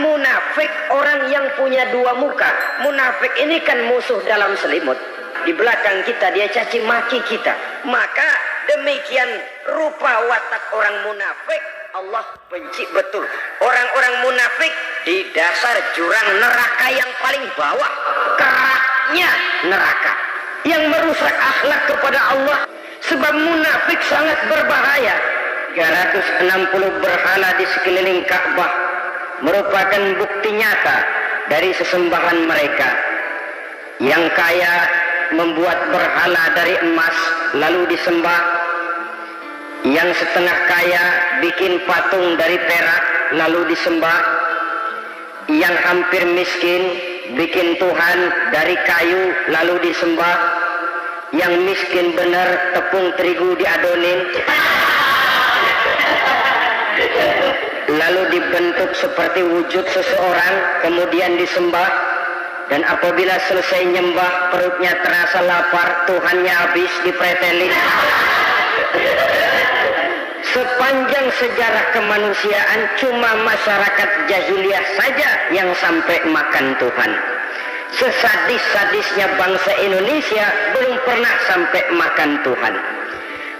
munafik orang yang punya dua muka. Munafik ini kan musuh dalam selimut. Di belakang kita dia caci maki kita. Maka demikian rupa watak orang munafik Allah benci betul. Orang-orang munafik di dasar jurang neraka yang paling bawah, keraknya neraka, yang merusak akhlak kepada Allah. Sebab munafik sangat berbahaya. 360 berhala di sekeliling Ka'bah merupakan bukti nyata dari sesembahan mereka. Yang kaya membuat berhala dari emas lalu disembah. Yang setengah kaya bikin patung dari perak lalu disembah. Yang hampir miskin bikin Tuhan dari kayu lalu disembah. Yang miskin benar tepung terigu diadonin lalu dibentuk seperti wujud seseorang kemudian disembah. Dan apabila selesai nyembah perutnya terasa lapar, Tuhannya habis dipretelin. Sepanjang sejarah kemanusiaan cuma masyarakat jahiliyah saja yang sampai makan Tuhan. Sesadis-sadisnya bangsa Indonesia belum pernah sampai makan Tuhan.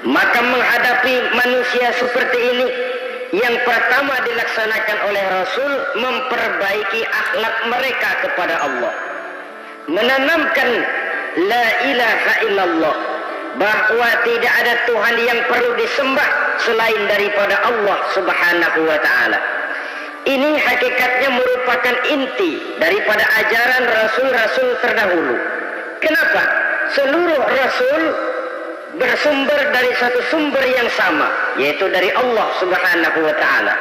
Maka menghadapi manusia seperti ini, yang pertama dilaksanakan oleh Rasul memperbaiki akhlak mereka kepada Allah, menanamkan la ilaha illallah, bahwa tidak ada Tuhan yang perlu disembah selain daripada Allah subhanahu wa ta'ala. Ini hakikatnya merupakan inti daripada ajaran Rasul-Rasul terdahulu. Kenapa? Seluruh Rasul bersumber dari satu sumber yang sama, yaitu dari Allah subhanahu wa ta'ala.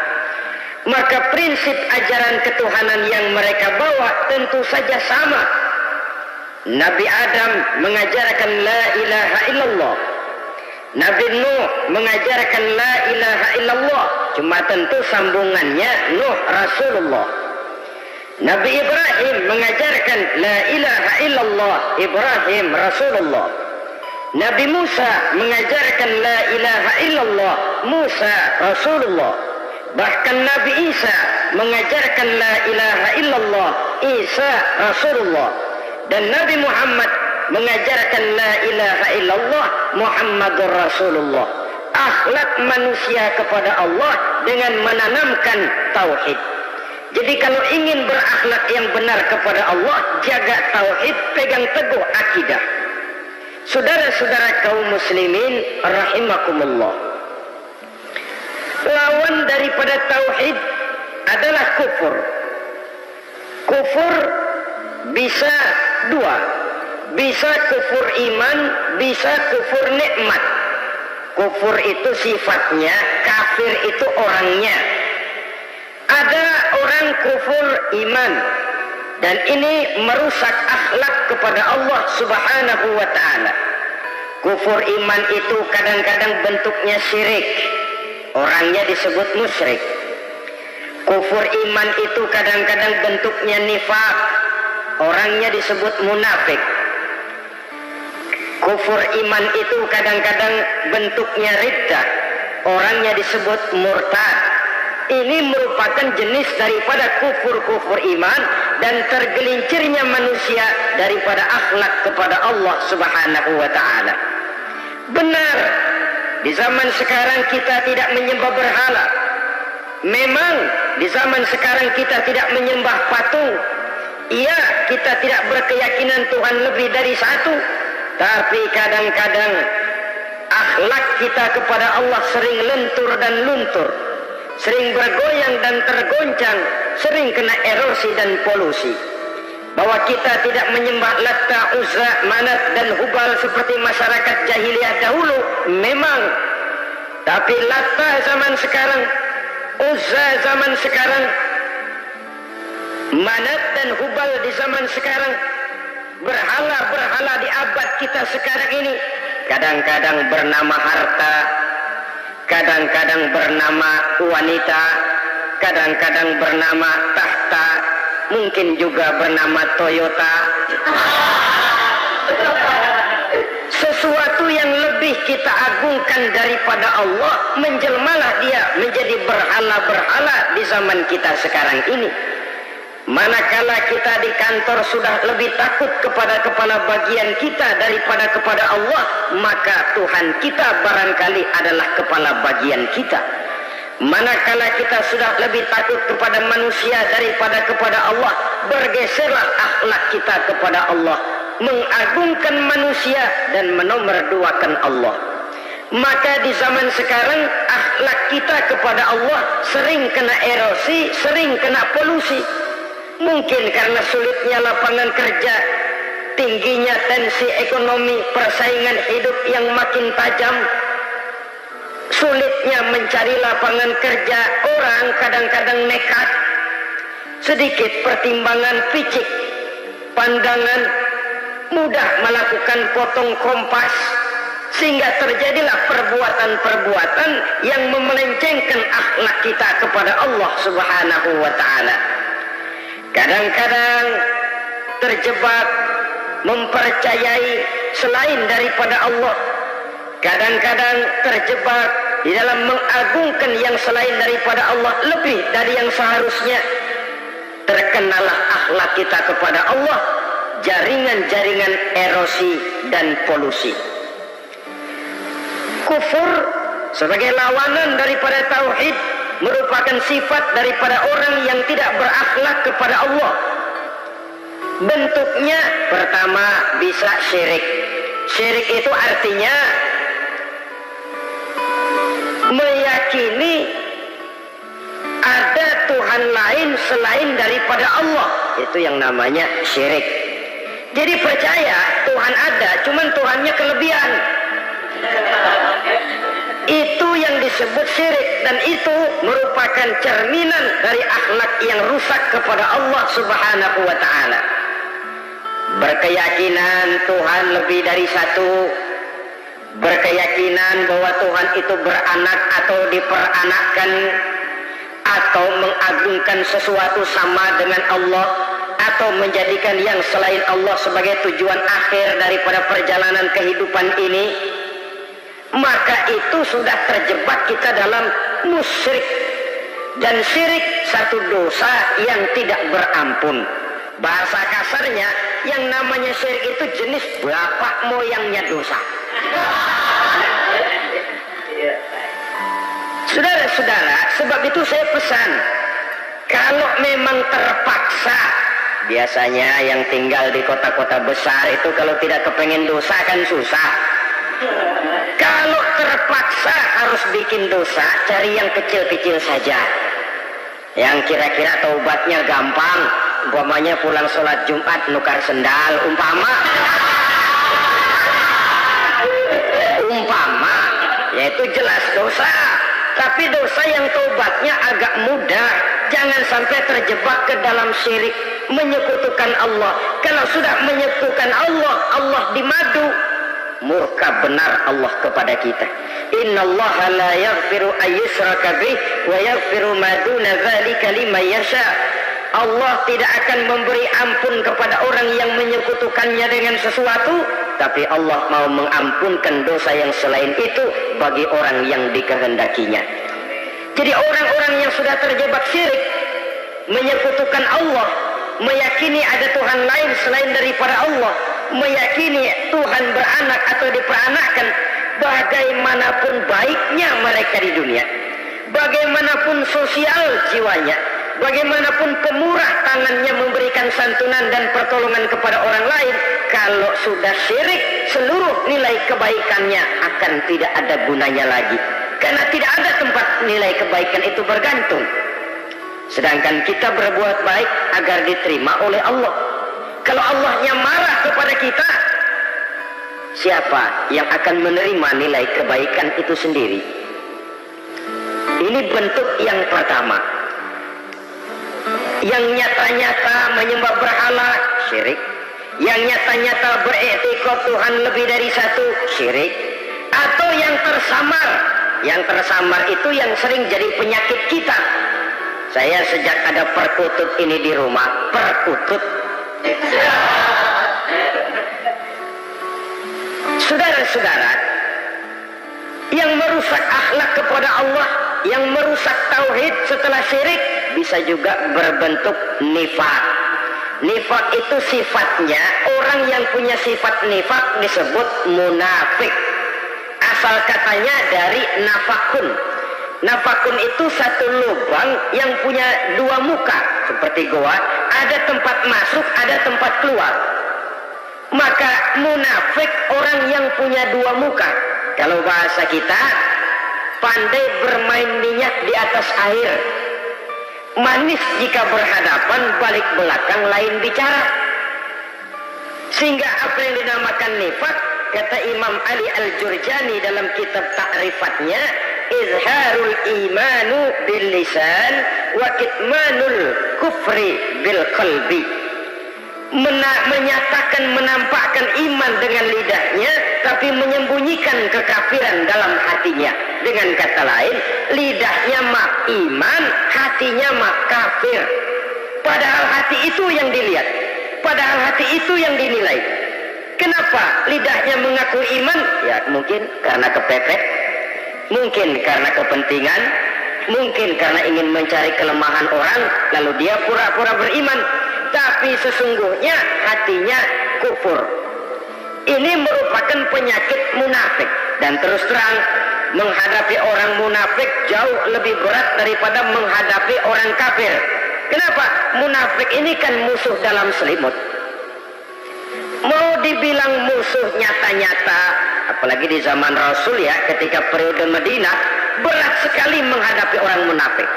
Maka prinsip ajaran ketuhanan yang mereka bawa tentu saja sama. Nabi Adam mengajarkan la ilaha illallah, Nabi Nuh mengajarkan la ilaha illallah, cuma tentu sambungannya Nuh Rasulullah. Nabi Ibrahim mengajarkan la ilaha illallah, Ibrahim Rasulullah. Nabi Musa mengajarkan la ilaha illallah, Musa Rasulullah. Bahkan Nabi Isa mengajarkan la ilaha illallah, Isa Rasulullah. Dan Nabi Muhammad mengajarkan la ilaha illallah, Muhammadur Rasulullah. Akhlak manusia kepada Allah dengan menanamkan tauhid. Jadi kalau ingin berakhlak yang benar kepada Allah, jaga tauhid, pegang teguh akidah. Saudara-saudara kaum muslimin rahimakumullah, lawan daripada tauhid adalah kufur. Kufur bisa dua, bisa kufur iman, bisa kufur nikmat. Kufur itu sifatnya, kafir itu orangnya. Ada orang kufur iman, dan ini merusak akhlak kepada Allah subhanahu wa ta'ala. Kufur iman itu kadang-kadang bentuknya syirik, orangnya disebut musyrik. Kufur iman itu kadang-kadang bentuknya nifaq, orangnya disebut munafik. Kufur iman itu kadang-kadang bentuknya riddah, orangnya disebut murtad. Ini merupakan jenis daripada kufur-kufur iman dan tergelincirnya manusia daripada akhlak kepada Allah subhanahu wa ta'ala. Benar, di zaman sekarang kita tidak menyembah berhala. Memang di zaman sekarang kita tidak menyembah patung. Iya, kita tidak berkeyakinan Tuhan lebih dari satu. Tapi kadang-kadang akhlak kita kepada Allah sering lentur dan luntur, sering bergoyang dan tergoncang, sering kena erosi dan polusi. Bahwa kita tidak menyembah Latta, Uzza, Manat dan Hubal seperti masyarakat jahiliyah dahulu, memang. Tapi Latta zaman sekarang, Uzza zaman sekarang, Manat dan Hubal di zaman sekarang, berhala-berhala di abad kita sekarang ini, kadang-kadang bernama harta, kadang-kadang bernama wanita, kadang-kadang bernama tahta, mungkin juga bernama Toyota. Sesuatu yang lebih kita agungkan daripada Allah, menjelmalah dia menjadi berhala-berhala di zaman kita sekarang ini. Manakala kita di kantor sudah lebih takut kepada kepala bagian kita daripada kepada Allah, maka Tuhan kita barangkali adalah kepala bagian kita. Manakala kita sudah lebih takut kepada manusia daripada kepada Allah, bergeserlah akhlak kita kepada Allah, mengagungkan manusia dan menomorduakan Allah. Maka di zaman sekarang akhlak kita kepada Allah sering kena erosi, sering kena polusi. Mungkin karena sulitnya lapangan kerja, tingginya tensi ekonomi, persaingan hidup yang makin tajam, sulitnya mencari lapangan kerja, orang kadang-kadang nekat, sedikit pertimbangan picik, pandangan, mudah melakukan potong kompas, sehingga terjadilah perbuatan-perbuatan yang memelencengkan akhlak kita kepada Allah Subhanahu wa ta'ala. Kadang-kadang terjebak mempercayai selain daripada Allah. Kadang-kadang terjebak di dalam mengagungkan yang selain daripada Allah lebih dari yang seharusnya. Terkenalah akhlak kita kepada Allah jaringan-jaringan erosi dan polusi. Kufur sebagai lawanan daripada tauhid merupakan sifat daripada orang yang tidak berakhlak kepada Allah. Bentuknya pertama bisa syirik. Syirik itu artinya meyakini ada Tuhan lain selain daripada Allah. Itu yang namanya syirik. Jadi percaya Tuhan ada, cuman Tuhannya kelebihan. Itu yang disebut syirik, dan itu merupakan cerminan dari akhlak yang rusak kepada Allah Subhanahu wa ta'ala. Berkeyakinan Tuhan lebih dari satu, berkeyakinan bahwa Tuhan itu beranak atau diperanakkan, atau mengagungkan sesuatu sama dengan Allah, atau menjadikan yang selain Allah sebagai tujuan akhir daripada perjalanan kehidupan ini, maka itu sudah terjebak kita dalam musyrik. Dan syirik satu dosa yang tidak berampun. Bahasa kasarnya, yang namanya syirik itu jenis bapak moyangnya dosa. Saudara-saudara, sebab itu saya pesan, kalau memang terpaksa, biasanya yang tinggal di kota-kota besar itu kalau tidak kepengen dosa kan susah. Kalau terpaksa harus bikin dosa, cari yang kecil-kecil saja, yang kira-kira taubatnya gampang. Umpamanya pulang sholat Jumat nukar sendal, umpama, yaitu jelas dosa. Tapi dosa yang taubatnya agak mudah. Jangan sampai terjebak ke dalam syirik, menyekutukan Allah. Kalau sudah menyekutukan Allah, Allah dimadu, murka benar Allah kepada kita. Innallaha la yaghfiru ayyushraka bih wa yaghfiru ma duna dzalika liman yasha. Allah tidak akan memberi ampun kepada orang yang menyekutukannya dengan sesuatu, tapi Allah mau mengampunkan dosa yang selain itu bagi orang yang dikehendakinya. Jadi orang-orang yang sudah terjebak syirik, menyekutukan Allah, meyakini ada Tuhan lain selain daripada Allah, meyakini Tuhan beranak atau diperanakkan, bagaimanapun baiknya mereka di dunia, bagaimanapun sosial jiwanya, bagaimanapun pemurah tangannya memberikan santunan dan pertolongan kepada orang lain, kalau sudah syirik, seluruh nilai kebaikannya akan tidak ada gunanya lagi. Karena tidak ada tempat nilai kebaikan itu bergantung. Sedangkan kita berbuat baik agar diterima oleh Allah. Kalau Allahnya marah kepada kita, siapa yang akan menerima nilai kebaikan itu sendiri? Ini bentuk yang pertama. Yang nyata-nyata menyembah berhala, syirik. Yang nyata-nyata beriktikad Tuhan lebih dari satu, syirik. Atau yang tersamar. Yang tersamar itu yang sering jadi penyakit kita. Saya sejak ada perkutut ini di rumah, perkutut. Saudara-saudara, yang merusak akhlak kepada Allah, yang merusak tauhid setelah syirik, bisa juga berbentuk nifak. Nifak itu sifatnya, orang yang punya sifat nifak disebut munafik. Asal katanya dari nafakun. Nafakun itu satu lubang yang punya dua muka, seperti goa, ada tempat masuk, ada tempat keluar. Maka munafik orang yang punya dua muka. Kalau bahasa kita, pandai bermain minyak di atas air. Manis jika berhadapan, balik belakang lain bicara. Sehingga apa yang dinamakan nifak, kata Imam Ali Al-Jurjani dalam kitab ta'rifatnya, izharul imanu bil lisan wa kitmanul kufri bil qalbi. Menyatakan, menampakkan iman dengan lidahnya, tapi menyembunyikan kekafiran dalam hatinya. Dengan kata lain, lidahnya mah iman, hatinya mah kafir. Padahal hati itu yang dilihat, padahal hati itu yang dinilai. Kenapa lidahnya mengaku iman? Ya mungkin karena kepepet, mungkin karena kepentingan, mungkin karena ingin mencari kelemahan orang, lalu dia pura-pura beriman. Tapi sesungguhnya hatinya kufur. Ini merupakan penyakit munafik. Dan terus terang, menghadapi orang munafik jauh lebih berat daripada menghadapi orang kafir. Kenapa? Munafik ini kan musuh dalam selimut. Mau dibilang musuh nyata-nyata, apalagi di zaman Rasul ya, ketika periode Madinah, berat sekali menghadapi orang munafik.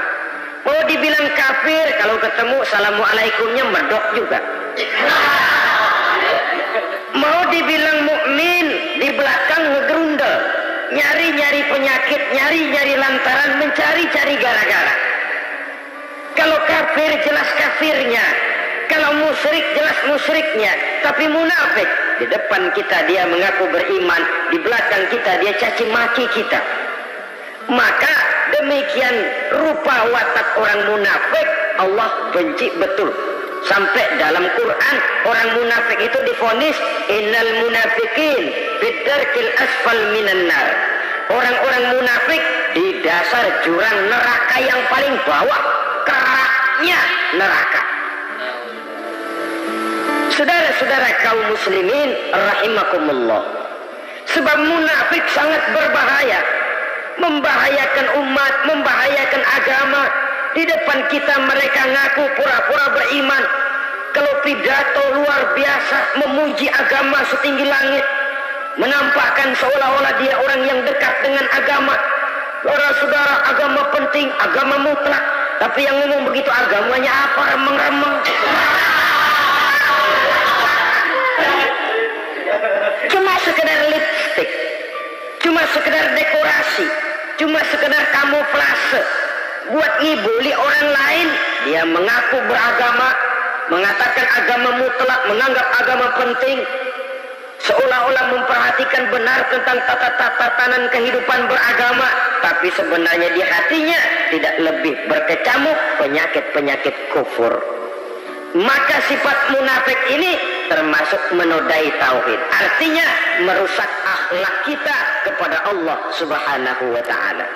Mau dibilang kafir, kalau ketemu assalamualaikumnya merdok juga. Mau dibilang mukmin, di belakang ngegerundel, nyari-nyari penyakit, nyari-nyari lantaran, mencari-cari gara-gara. Kalau kafir jelas kafirnya, kalau musyrik jelas musyriknya. Tapi munafik, di depan kita dia mengaku beriman, di belakang kita dia caci maki kita. Maka demikian rupa watak orang munafik Allah benci betul. Sampai dalam Quran orang munafik itu divonis innal munafiqin fid darkil asfal minan nar. Orang-orang munafik di dasar jurang neraka yang paling bawah, keraknya neraka. Saudara-saudara kaum muslimin rahimakumullah. Sebab munafik sangat berbahaya. Membahayakan umat, membahayakan agama. Di depan kita mereka ngaku pura-pura beriman. Kalau pidato luar biasa, memuji agama setinggi langit, menampakkan seolah-olah dia orang yang dekat dengan agama. Saudara-saudara, agama penting, agama mutlak. Tapi yang ngomong begitu agamanya apa? Remeng-remeng. Cuma sekedar lipstick, cuma sekedar dekorasi, cuma sekedar kamuflase buat ngibuli orang lain. Dia mengaku beragama, mengatakan agama mutlak, menganggap agama penting, seolah-olah memperhatikan benar tentang tatanan kehidupan beragama, tapi sebenarnya di hatinya tidak lebih berkecamuk penyakit-penyakit kufur. Maka sifat munafik ini termasuk menodai tauhid, artinya merusak akhlak kita kepada Allah Subhanahu wa ta'ala.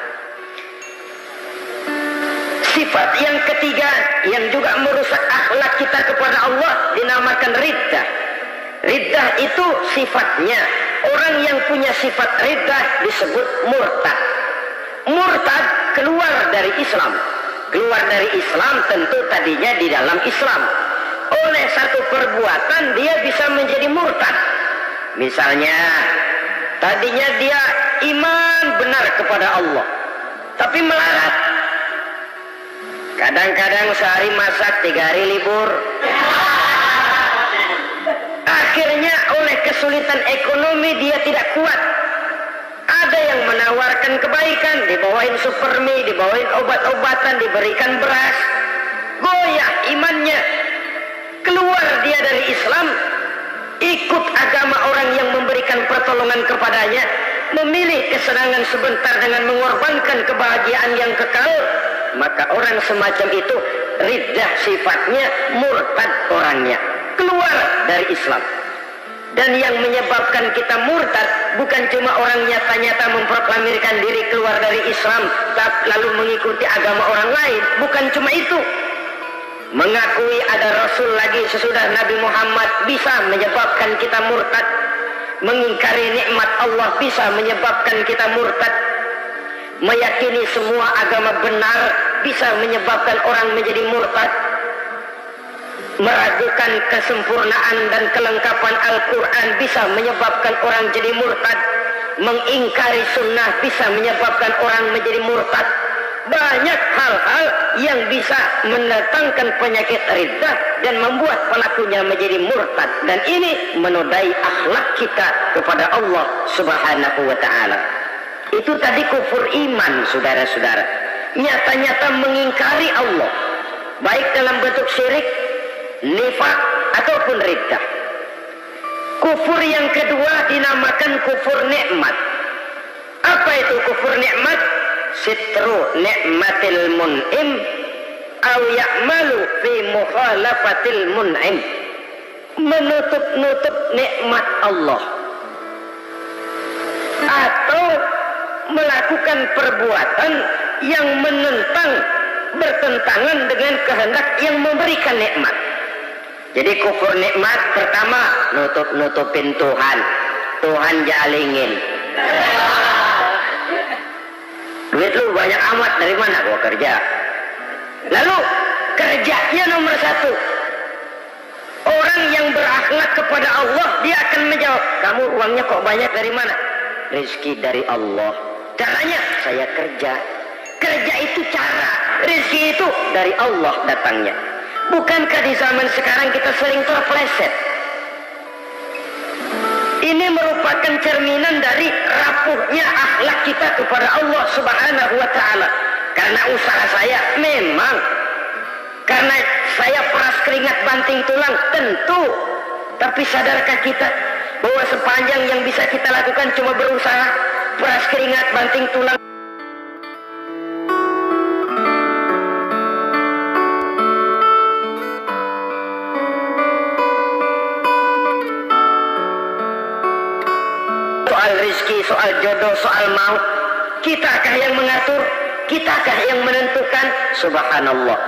Sifat yang ketiga yang juga merusak akhlak kita kepada Allah dinamakan riddah. Riddah itu sifatnya, orang yang punya sifat riddah disebut murtad. Murtad keluar dari Islam. Keluar dari Islam tentu tadinya di dalam Islam. Oleh satu perbuatan dia bisa menjadi murtad. Misalnya tadinya dia iman benar kepada Allah, tapi melarat. Kadang-kadang sehari masak, 3 hari libur. Akhirnya oleh kesulitan ekonomi dia tidak kuat. Ada yang menawarkan kebaikan, dibawain supermi, dibawain obat-obatan, diberikan beras. Goyah imannya. Keluar dia dari Islam, ikut agama orang yang memberikan pertolongan kepadanya, memilih kesenangan sebentar dengan mengorbankan kebahagiaan yang kekal. Maka orang semacam itu riddah sifatnya, murtad orangnya, keluar dari Islam. Dan yang menyebabkan kita murtad bukan cuma orang nyata-nyata memproklamirkan diri keluar dari Islam lalu mengikuti agama orang lain, bukan cuma itu. Mengakui ada Rasul lagi sesudah Nabi Muhammad bisa menyebabkan kita murtad. Mengingkari nikmat Allah bisa menyebabkan kita murtad. Meyakini semua agama benar bisa menyebabkan orang menjadi murtad. Meragukan kesempurnaan dan kelengkapan Al-Quran bisa menyebabkan orang jadi murtad. Mengingkari sunnah bisa menyebabkan orang menjadi murtad. Banyak hal-hal yang bisa mendatangkan penyakit riddah dan membuat pelakunya menjadi murtad. Dan ini menodai akhlak kita kepada Allah Subhanahu wa ta'ala. Itu tadi kufur iman, saudara-saudara. Nyata-nyata mengingkari Allah, baik dalam bentuk syirik, nifak ataupun riddah. Kufur yang kedua dinamakan kufur nikmat. Apa itu kufur nikmat? Sitru nikmatil mun'im aw ya'malu fi mukhalafatil mun'im. Menutup-nutup nikmat Allah atau melakukan perbuatan yang menentang, bertentangan dengan kehendak yang memberikan nikmat. Jadi kufur nikmat pertama, nutup-nutupin Tuhan. Tuhan jalingin. Duit lu banyak amat, dari mana gua kerja? Lalu kerjanya nomor satu. Orang yang berakhlak kepada Allah, dia akan menjawab, kamu uangnya kok banyak, dari mana? Rizki dari Allah. Caranya saya kerja. Kerja itu cara, rizki itu dari Allah datangnya. Bukankah di zaman sekarang kita sering terpeleset? Ini merupakan cerminan dari rapuhnya akhlak kita kepada Allah Subhanahu wa ta'ala. Karena usaha saya memang, karena saya peras keringat banting tulang, tentu. Tapi sadarkah kita bahwa sepanjang yang bisa kita lakukan cuma berusaha, peras keringat banting tulang? Soal rizki, soal jodoh, soal maut, kitakah yang mengatur? Kitakah yang menentukan? Subhanallah,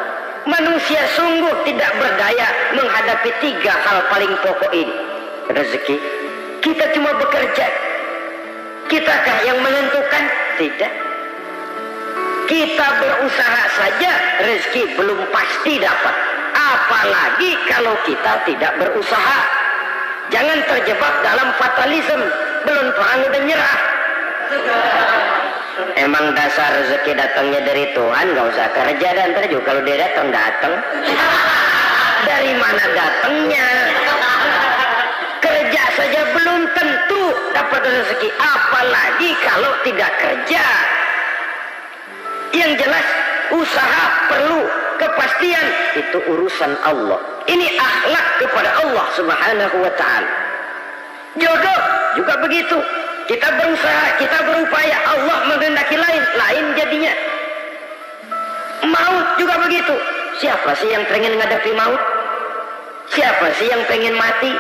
manusia sungguh tidak berdaya menghadapi tiga hal paling pokok ini. Rezeki, kita cuma bekerja. Kitakah yang menentukan? Tidak. Kita berusaha saja, rezeki belum pasti dapat. Apalagi kalau kita tidak berusaha. Jangan terjebak dalam fatalisme. Belum perang udah nyerah. Emang dasar rezeki datangnya dari Tuhan, gak usah kerja, dan ntar juga kalau dia datang. Dari mana datangnya? Kerja saja belum tentu dapat rezeki, apalagi kalau tidak kerja. Yang jelas usaha perlu kepastian, itu urusan Allah. Ini akhlak kepada Allah Subhanahu wa ta'ala. Jodoh juga begitu. Kita berusaha, kita berupaya, Allah menghendaki lain jadinya. Maut juga begitu. Siapa sih yang pengen menghadapi maut? Siapa sih yang pengen mati?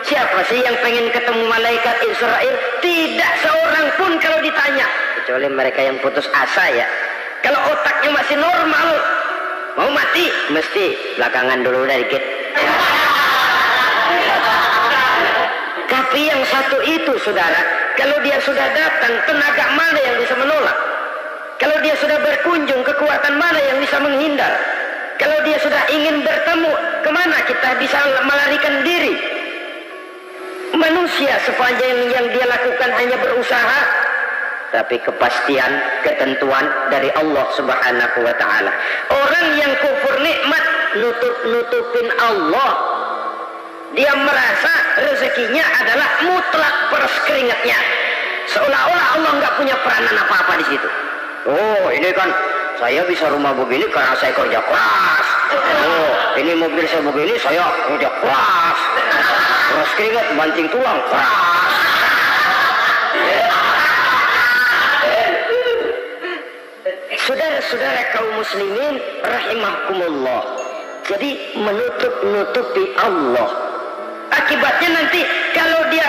Siapa sih yang pengen ketemu malaikat Israel? Tidak seorang pun kalau ditanya, kecuali mereka yang putus asa ya. Kalau otaknya masih normal, mau mati mesti belakangan dulu dari dikit. Tapi yang satu itu, saudara, kalau dia sudah datang, tenaga mana yang bisa menolak? Kalau dia sudah berkunjung, kekuatan mana yang bisa menghindar? Kalau dia sudah ingin bertemu, kemana kita bisa melarikan diri? Manusia sepanjang yang dia lakukan hanya berusaha, tapi kepastian, ketentuan dari Allah Subhanahu wa ta'ala. Orang yang kufur nikmat, nutupin Allah. Dia merasa rezekinya adalah mutlak peras keringatnya. Seolah-olah Allah nggak punya peranan apa-apa di situ. Oh, ini kan saya bisa rumah begini karena saya kerja keras. Oh, ini mobil saya begini, saya kerja keras. Peras keringat, banting tulang, keras. Saudara-saudara kaum muslimin rahimakumullah. Jadi menutup-nutupi Allah. Akibatnya nanti kalau dia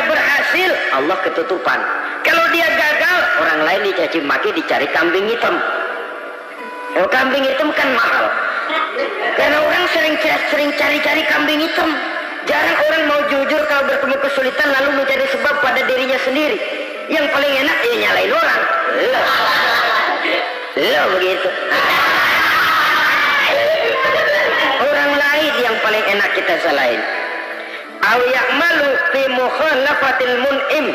Allah ketutupan. Kalau dia gagal, orang lain dicaci maki, dicari kambing hitam. Kalau kambing hitam kan mahal, karena orang sering cari-cari kambing hitam. Jarang orang mau jujur kalau bertemu kesulitan lalu mencari sebab pada dirinya sendiri. Yang paling enak ya nyalain orang. Lo begitu. Orang lain yang paling enak kita salahin. Aw ya'malu fi mukhalafatil mun'im,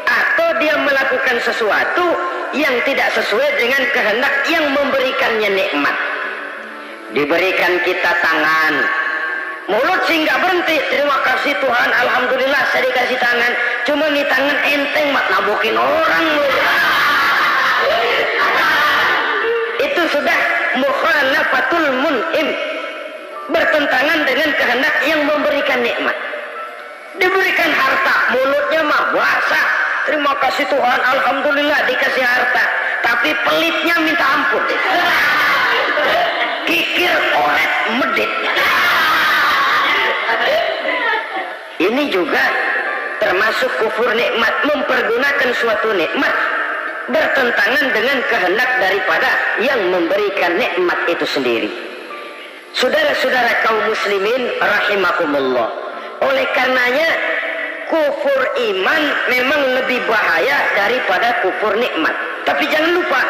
atau dia melakukan sesuatu yang tidak sesuai dengan kehendak yang memberikannya nikmat. Diberikan kita tangan, mulut sih nggak berhenti. Terima kasih Tuhan, alhamdulillah saya dikasih tangan. Cuma nih tangan enteng mak nabokin orang. Itu sudah mukhalafatul mun'im, bertentangan dengan kehendak yang memberikan nikmat. Diberikan harta, mulutnya mah basah. Terima kasih Tuhan, alhamdulillah dikasih harta. Tapi pelitnya minta ampun. Kikir, oret, medit. Ini juga termasuk kufur nikmat, mempergunakan suatu nikmat bertentangan dengan kehendak daripada yang memberikan nikmat itu sendiri. Saudara-saudara kaum muslimin rahimakumullah, oleh karenanya kufur iman memang lebih bahaya daripada kufur nikmat. Tapi jangan lupa,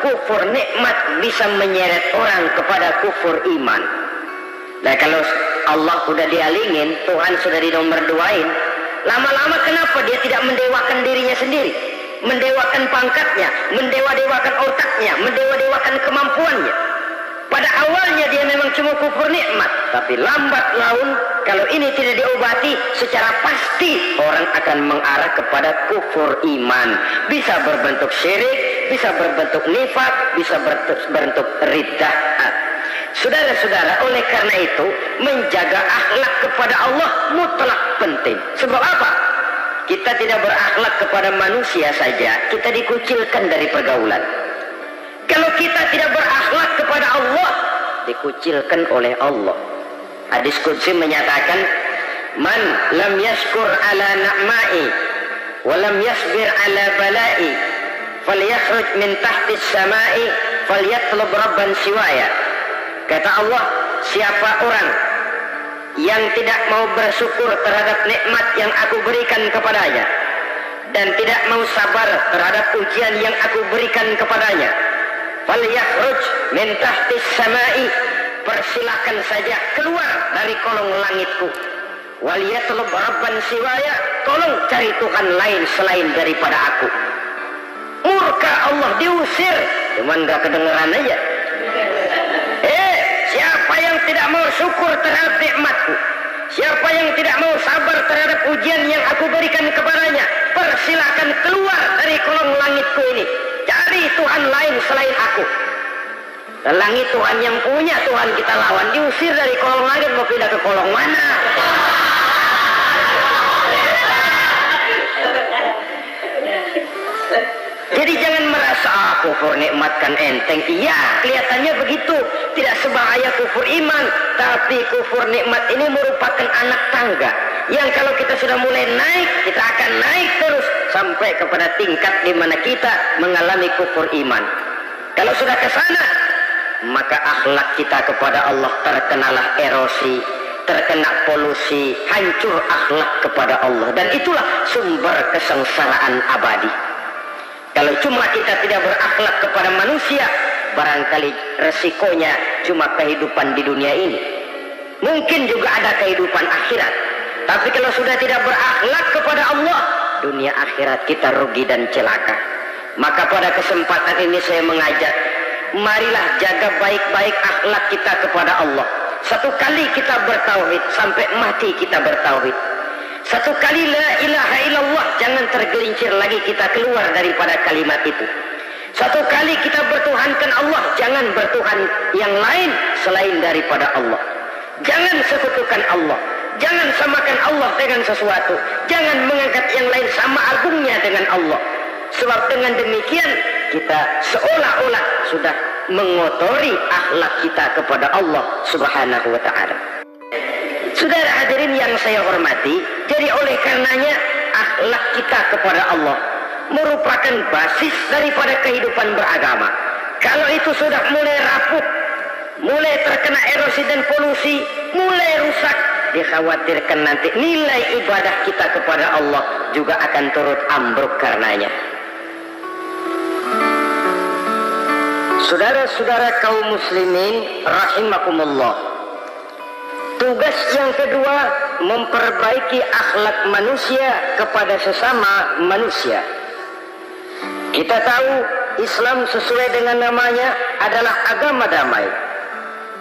kufur nikmat bisa menyeret orang kepada kufur iman. Nah kalau Allah sudah dialingin, Tuhan sudah dinomor duain, lama-lama kenapa dia tidak mendewakan dirinya sendiri, mendewakan pangkatnya, mendewa-dewakan otaknya, mendewa-dewakan kemampuannya? Pada awalnya dia memang cuma kufur nikmat, tapi lambat laun kalau ini tidak diobati, secara pasti orang akan mengarah kepada kufur iman. Bisa berbentuk syirik, bisa berbentuk nifak, bisa berbentuk riddah. Saudara-saudara, oleh karena itu menjaga akhlak kepada Allah mutlak penting. Sebab apa? Kita tidak berakhlak kepada manusia saja, kita dikucilkan dari pergaulan. Kalau kita tidak berakhlak kepada Allah, dikucilkan oleh Allah. Hadis qudsi menyatakan, man lam yashkur ala na'ma'i wa lam yasbir ala bala'i falyakhruj min tahtis sama'i falyatlub rabban siwaya. Kata Allah, siapa orang yang tidak mau bersyukur terhadap nikmat yang aku berikan kepadanya dan tidak mau sabar terhadap ujian yang aku berikan kepadanya, falyakhruj min tahtis sama'i, persilakan saja keluar dari kolong langitku, waliyatlub rabban siwaya, tolong cari Tuhan lain selain daripada aku. Murka Allah, diusir, cuman gak kedengeran aja. Siapa yang tidak mau syukur terhadap nikmatku, siapa yang tidak mau sabar terhadap ujian yang aku berikan kepadanya, persilakan keluar dari kolong langitku ini, cari Tuhan lain selain aku. Dan langit Tuhan yang punya, Tuhan kita lawan, diusir dari kolong langit, mau pindah ke kolong mana? Jadi jangan merasa kufur nikmat kan enteng. Iya, kelihatannya begitu, tidak sebahaya kufur iman. Tapi kufur nikmat ini merupakan anak tangga yang kalau kita sudah mulai naik, kita akan naik terus sampai kepada tingkat di mana kita mengalami kufur iman. Kalau sudah ke sana, maka akhlak kita kepada Allah terkenalah erosi, terkena polusi, hancur akhlak kepada Allah, dan itulah sumber kesengsaraan abadi. Kalau cuma kita tidak berakhlak kepada manusia, barangkali resikonya cuma kehidupan di dunia ini. Mungkin juga ada kehidupan akhirat. Tapi kalau sudah tidak berakhlak kepada Allah, dunia akhirat kita rugi dan celaka. Maka pada kesempatan ini saya mengajak, marilah jaga baik-baik akhlak kita kepada Allah. Satu kali kita bertauhid, sampai mati kita bertauhid. Satu kali la ilaha illallah, jangan tergelincir lagi kita keluar daripada kalimat itu. Satu kali kita bertuhankan Allah, jangan bertuhan yang lain selain daripada Allah. Jangan sekutukan Allah, jangan samakan Allah dengan sesuatu, jangan mengangkat yang lain sama agungnya dengan Allah. Sebab dengan demikian kita seolah-olah sudah mengotori akhlak kita kepada Allah Subhanahu wa ta'ala. Saudara hadirin yang saya hormati, jadi oleh karenanya akhlak kita kepada Allah merupakan basis daripada kehidupan beragama. Kalau itu sudah mulai rapuh, mulai terkena erosi dan polusi, mulai rusak, dikhawatirkan nanti nilai ibadah kita kepada Allah juga akan turut ambruk karenanya. Saudara-saudara kaum muslimin rahimakumullah, tugas yang kedua memperbaiki akhlak manusia kepada sesama manusia. Kita tahu Islam sesuai dengan namanya adalah agama damai.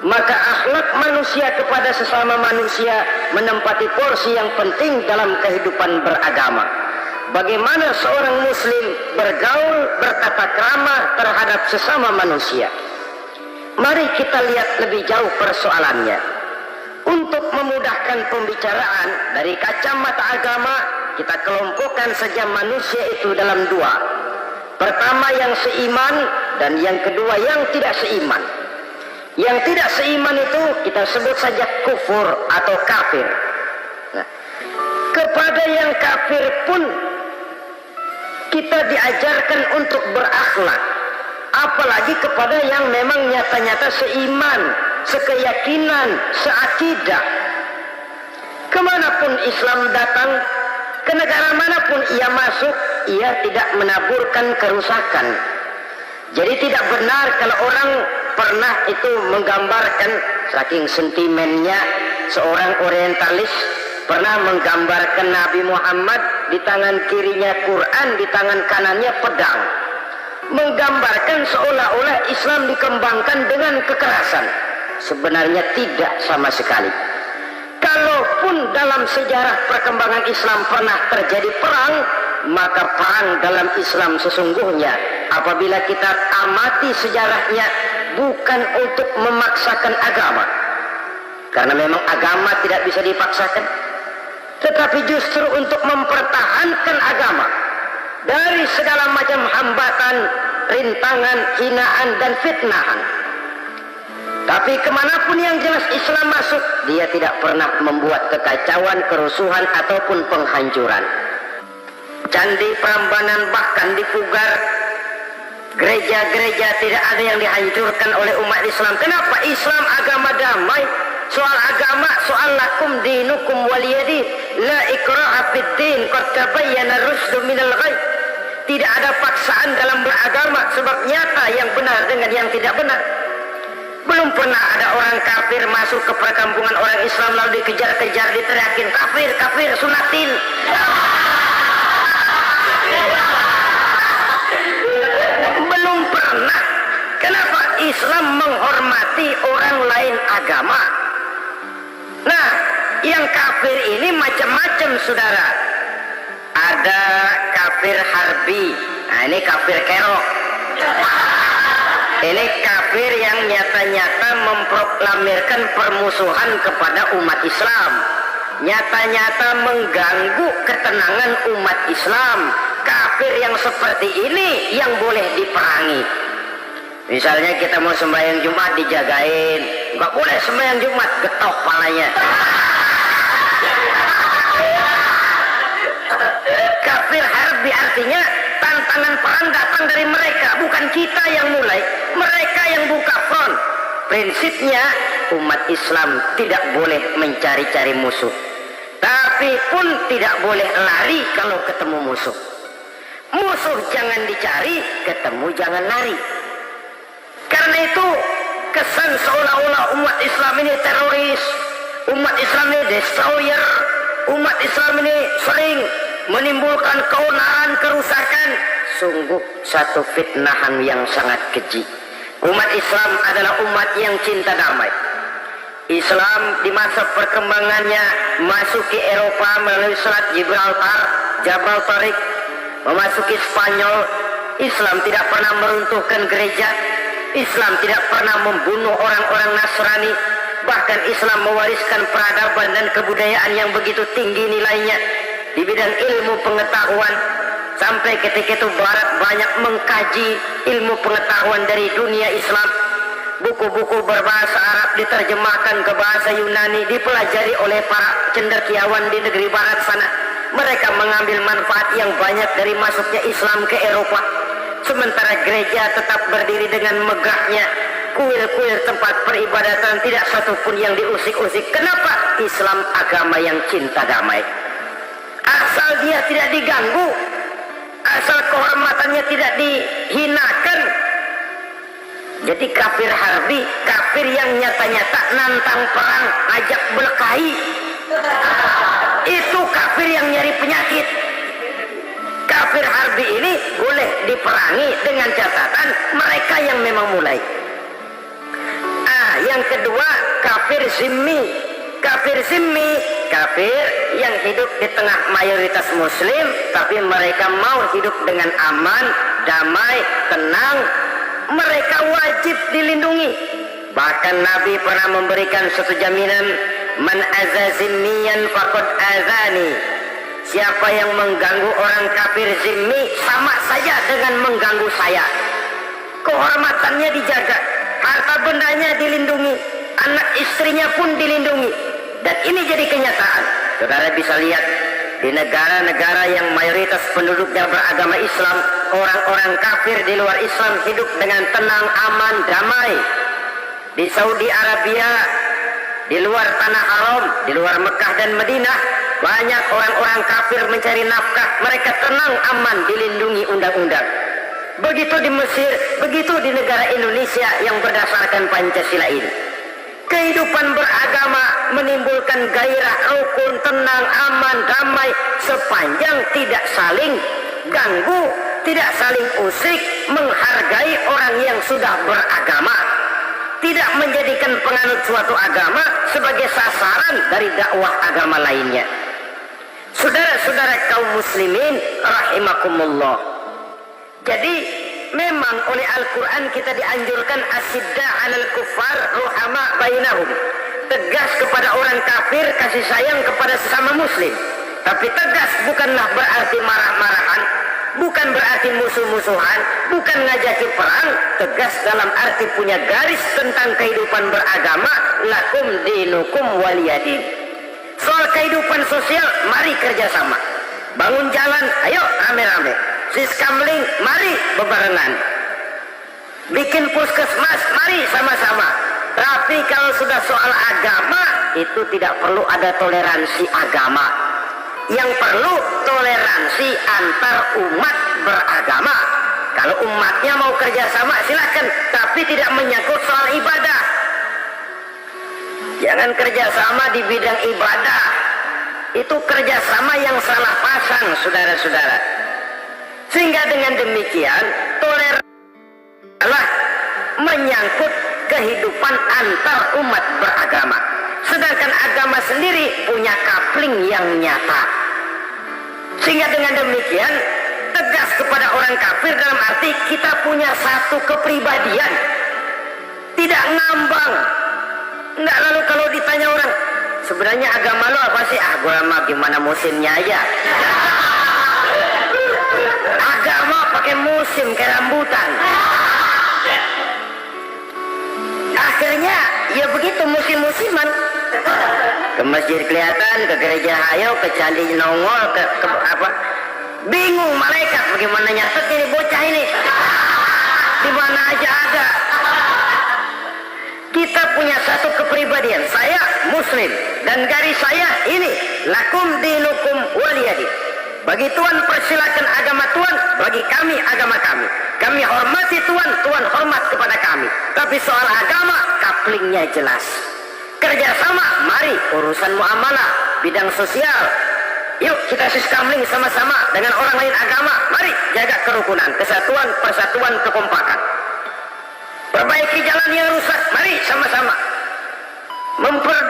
Maka akhlak manusia kepada sesama manusia menempati porsi yang penting dalam kehidupan beragama. Bagaimana seorang muslim bergaul, bertata krama terhadap sesama manusia. Mari kita lihat lebih jauh persoalannya. Untuk memudahkan pembicaraan dari kacamata agama, kita kelompokkan saja manusia itu dalam dua. Pertama yang seiman dan yang kedua yang tidak seiman. Yang tidak seiman itu kita sebut saja kufur atau kafir. Nah, kepada yang kafir pun kita diajarkan untuk berakhlak, apalagi kepada yang memang nyata-nyata seiman, sekeyakinan, seakidah. Kemanapun Islam datang, ke negara manapun ia masuk, ia tidak menaburkan kerusakan. Jadi tidak benar kalau orang pernah itu menggambarkan, saking sentimennya seorang orientalis pernah menggambarkan Nabi Muhammad di tangan kirinya Quran, di tangan kanannya pedang, menggambarkan seolah-olah Islam dikembangkan dengan kekerasan. Sebenarnya tidak sama sekali. Kalaupun dalam sejarah perkembangan Islam pernah terjadi perang, maka perang dalam Islam sesungguhnya apabila kita amati sejarahnya bukan untuk memaksakan agama, karena memang agama tidak bisa dipaksakan, tetapi justru untuk mempertahankan agama dari segala macam hambatan, rintangan, hinaan dan fitnahan. Tapi kemanapun yang jelas Islam masuk, dia tidak pernah membuat kekacauan, kerusuhan ataupun penghancuran. Candi Prambanan bahkan dipugar, gereja-gereja tidak ada yang dihancurkan oleh umat Islam. Kenapa? Islam agama damai. Soal agama, soal lakum dinukum waliyadin, la ikraha fid din, qad tabayyana ar-rusydu minal ghayy. Tidak ada paksaan dalam beragama, sebab nyata yang benar dengan yang tidak benar. Belum pernah ada orang kafir masuk ke perkampungan orang Islam lalu dikejar-kejar, diteriakin kafir, kafir, sunatin. Belum pernah. Kenapa? Islam menghormati orang lain agama. Nah, yang kafir ini macam-macam, saudara. Ada kafir harbi. Nah, ini kafir kerok. Ini kafir yang nyata-nyata memproklamirkan permusuhan kepada umat Islam, nyata-nyata mengganggu ketenangan umat Islam. Kafir yang seperti ini yang boleh diperangi. Misalnya kita mau sembahyang Jumat dijagain, nggak boleh sembahyang Jumat, getok palanya. Kafir harbi artinya tantangan perang datang dari mereka, bukan kita yang mulai, mereka yang buka front. Prinsipnya umat Islam tidak boleh mencari-cari musuh, tapi pun tidak boleh lari kalau ketemu musuh. Musuh jangan dicari, ketemu jangan lari. Karena itu kesan seolah-olah umat Islam ini teroris, umat Islam ini destroyer, umat Islam ini sering menimbulkan keonaran, kerusakan. Sungguh satu fitnahan yang sangat keji. Umat Islam adalah umat yang cinta damai. Islam di masa perkembangannya masuki Eropa melalui Selat Gibraltar, Jabal Tariq, memasuki Spanyol. Islam tidak pernah meruntuhkan gereja, Islam tidak pernah membunuh orang-orang Nasrani. Bahkan Islam mewariskan peradaban dan kebudayaan yang begitu tinggi nilainya di bidang ilmu pengetahuan. Sampai ketika itu Barat banyak mengkaji ilmu pengetahuan dari dunia Islam. Buku-buku berbahasa Arab diterjemahkan ke bahasa Yunani, dipelajari oleh para cendekiawan di negeri Barat sana. Mereka mengambil manfaat yang banyak dari masuknya Islam ke Eropa. Sementara gereja tetap berdiri dengan megahnya. Kuil-kuil tempat peribadatan tidak satupun yang diusik-usik. Kenapa? Islam agama yang cinta damai. Asal dia tidak diganggu, asal kehormatannya tidak dihinakan. Jadi kafir harbi, kafir yang nyata-nyata nantang perang, ajak berkelahi, itu kafir yang nyari penyakit. Kafir harbi ini boleh diperangi dengan catatan mereka yang memang mulai. Yang kedua, kafir zimmi. Kafir zimmi, kafir yang hidup di tengah mayoritas muslim, tapi mereka mau hidup dengan aman, damai, tenang. Mereka wajib dilindungi. Bahkan Nabi pernah memberikan satu jaminan, man azza zimmiyan faqad azani. Siapa yang mengganggu orang kafir zimmi sama saja dengan mengganggu saya. Kehormatannya dijaga, harta bendanya dilindungi, anak istrinya pun dilindungi. Dan ini jadi kenyataan. Saudara bisa lihat di negara-negara yang mayoritas penduduknya beragama Islam, orang-orang kafir di luar Islam hidup dengan tenang, aman, damai. Di Saudi Arabia, di luar tanah haram, di luar Mekah dan Madinah, banyak orang-orang kafir mencari nafkah. Mereka tenang, aman, dilindungi undang-undang. Begitu di Mesir, begitu di negara Indonesia yang berdasarkan Pancasila ini. Kehidupan beragama menimbulkan gairah, rukun, tenang, aman, damai, sepanjang tidak saling ganggu, tidak saling usik, menghargai orang yang sudah beragama, tidak menjadikan penganut suatu agama sebagai sasaran dari dakwah agama lainnya. Saudara-saudara kaum muslimin rahimakumullah. Jadi memang oleh Al-Quran kita dianjurkan asidda 'alal kuffar ruhama bainahum. Tegas kepada orang kafir, kasih sayang kepada sesama muslim. Tapi tegas bukanlah berarti marah-marahan, bukan berarti musuh-musuhan, bukan ngajaki perang. Tegas dalam arti punya garis tentang kehidupan beragama, lakum dinukum waliyadin. Soal kehidupan sosial, mari kerjasama. Bangun jalan, ayo rame-rame. Siskamling, mari bebarengan. Bikin puskesmas, mari sama-sama. Tapi kalau sudah soal agama, itu tidak perlu ada toleransi agama. Yang perlu toleransi antar umat beragama. Kalau umatnya mau kerjasama, silakan. Tapi tidak menyangkut soal ibadah. Jangan kerjasama di bidang ibadah. Itu kerjasama yang salah pasang, saudara-saudara. Sehingga dengan demikian toleransi adalah menyangkut kehidupan antar umat beragama. Sedangkan agama sendiri punya kapling yang nyata. Sehingga dengan demikian tegas kepada orang kafir dalam arti kita punya satu kepribadian. Tidak ngambang. Enggak, lalu kalau ditanya orang, sebenarnya agama lo apa sih? Agama gimana musimnya aja. Agama pakai musim kayak rambutan. Akhirnya ya begitu musim-musiman. Ke masjid kelihatan, ke gereja ayo, ke candi nongol, ke apa? Bingung malaikat bagaimana nyatet ini bocah ini. Di mana aja ada. Kita punya satu kepribadian. Saya muslim dan garis saya ini lakum dinukum waliyadin. Bagi Tuhan persilakan agama Tuhan, bagi kami agama kami. Kami hormati Tuhan, Tuhan hormat kepada kami. Tapi soal agama, kaplingnya jelas. Kerjasama, mari urusan muamalah, bidang sosial. Yuk kita siskamling sama-sama dengan orang lain agama. Mari jaga kerukunan, kesatuan, persatuan, kekompakan. Perbaiki jalan yang rusak, mari sama-sama.